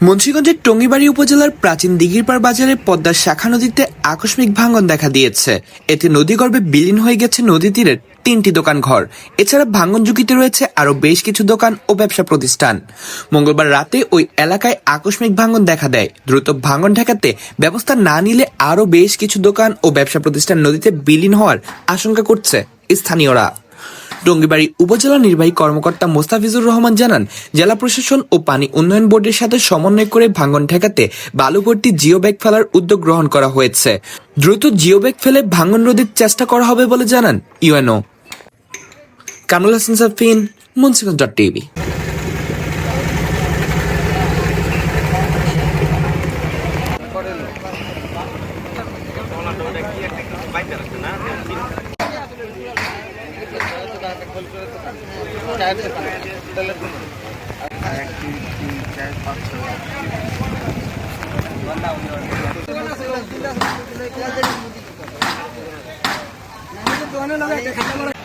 মুন্সিগঞ্জের টঙ্গীবাড়ি উপজেলার প্রাচীন দিঘিরপাড় বাজারে পদ্মার শাখা নদীতে আকস্মিক ভাঙন দেখা দিয়েছে। এতে নদীগর্ভে বিলীন হয়ে গেছে নদী তীরের 3টি দোকান ঘর। এছাড়া ভাঙন ঝুঁকিতে রয়েছে আরো বেশ কিছু দোকান ও ব্যবসা প্রতিষ্ঠান। মঙ্গলবার রাতে ওই এলাকায় আকস্মিক ভাঙন দেখা দেয়। দ্রুত ভাঙন ঠেকাতে ব্যবস্থা না নিলে আরো বেশ কিছু দোকান ও ব্যবসা প্রতিষ্ঠান নদীতে বিলীন হওয়ার আশঙ্কা করছে স্থানীয়রা। টঙ্গীবাড়ি উপজেলা নির্বাহী কর্মকর্তা মোস্তাফিজুর রহমান জানান, জেলা প্রশাসন ও পানি উন্নয়ন বোর্ডের সাথে সমন্বয় করে ভাঙন ঠেকাতে বালুভর্তি জিও ব্যাগ ফেলার উদ্যোগ গ্রহণ করা হয়েছে। দ্রুত জিও ব্যাগ ফেলে ভাঙন রোধের চেষ্টা করা হবে বলে জানান ইউএনও। কামরুল হাসান সাফিন, মুন্সিগঞ্জ টিভি। দোকানে